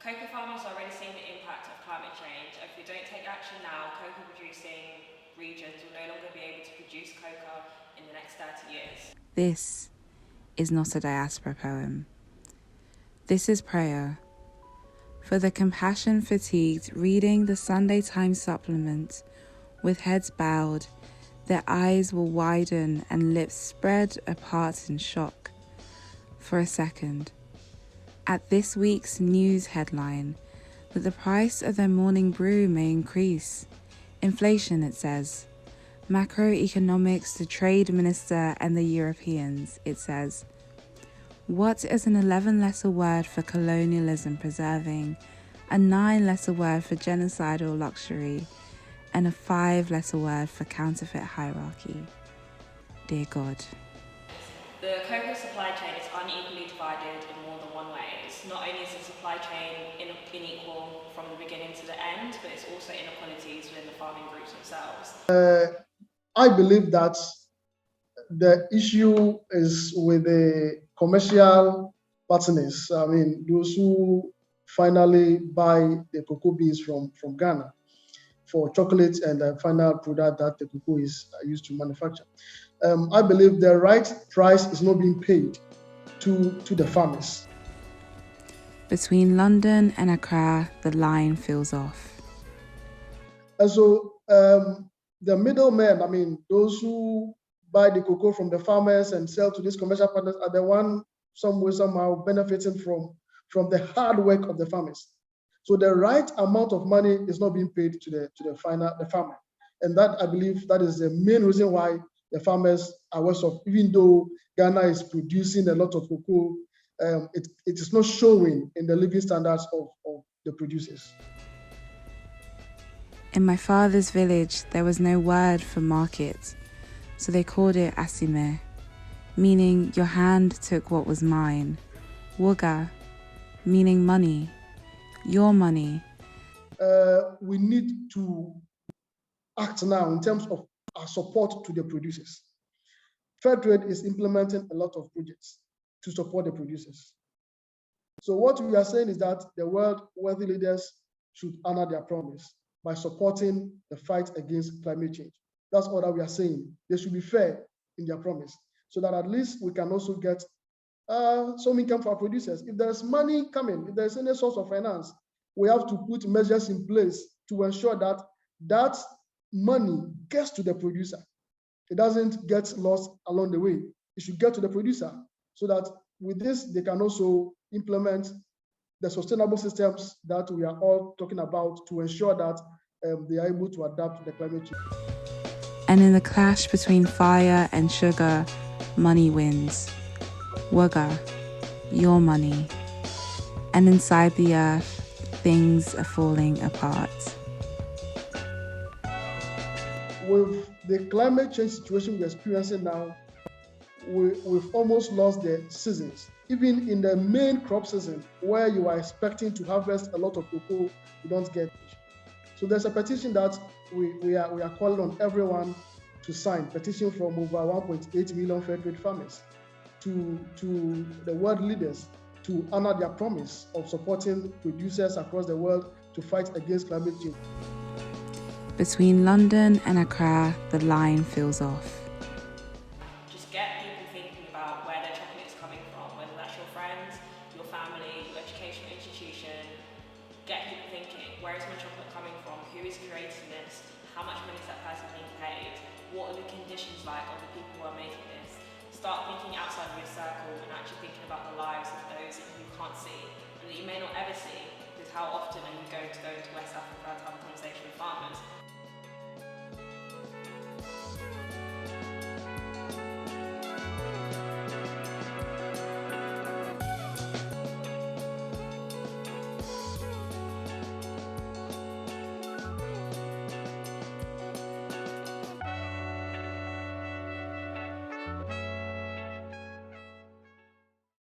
Cocoa farmers are already seeing the impact of climate change. If we don't take action now, cocoa producing regions will no longer be able to produce cocoa in the next 30 years. This is not a diaspora poem. This is prayer for the compassion fatigued reading the Sunday Times supplement with heads bowed. Their eyes will widen and lips spread apart in shock. For a second, at this week's news headline, that the price of their morning brew may increase. Inflation, it says. Macroeconomics, the trade minister and the Europeans, it says. What is an 11 letter word for colonialism preserving, a 9 letter word for genocidal luxury, and a 5 letter word for counterfeit hierarchy? Dear God. The cocoa supply chain is unequally divided in more than one way. Not only is the supply chain unequal from the beginning to the end, but it's also inequalities within the farming groups themselves. I believe that the issue is with the commercial partners. I mean, those who finally buy the cocoa beans from Ghana for chocolate and the final product that the cocoa is used to manufacture. I believe the right price is not being paid to the farmers. Between London and Accra, the line feels off. And so the middlemen, I mean, those who buy the cocoa from the farmers and sell to these commercial partners are the one some way, somehow benefiting from the hard work of the farmers. So the right amount of money is not being paid to the farmer. And that, I believe, that is the main reason why the farmers are worse off. Even though Ghana is producing a lot of cocoa, it is not showing in the living standards of the producers. In my father's village, there was no word for market, so they called it asime, meaning your hand took what was mine. Woga, meaning money, your money. We need to act now in terms of our support to the producers. Fairtrade is implementing a lot of projects to support the producers. So what we are saying is that the world wealthy leaders should honor their promise by supporting the fight against climate change. That's all that we are saying. They should be fair in their promise so that at least we can also get some income for our producers. If there's money coming, if there's any source of finance, we have to put measures in place to ensure that that money gets to the producer. It doesn't get lost along the way. It should get to the producer so that with this, they can also implement the sustainable systems that we are all talking about to ensure that they are able to adapt to the climate change. And in the clash between fire and sugar, money wins. Waga, your money. And inside the earth, things are falling apart. With the climate change situation we're experiencing now, we've almost lost the seasons. Even in the main crop season, where you are expecting to harvest a lot of cocoa, you don't get it. So there's a petition that we are calling on everyone to sign, petition from over 1.8 million fair trade farmers to the world leaders to honor their promise of supporting producers across the world to fight against climate change. Between London and Accra, the line feels off. Just get people thinking about where their chocolate is coming from, whether that's your friends, your family, your educational institution. Get people thinking, where is my chocolate coming from? Who is creating this? How much money is that person being paid? What are the conditions like of the people who are making this? Start thinking outside of your circle and actually thinking about the lives of those that you can't see and that you may not ever see, because how often are you going to West Africa to have a conversation with farmers?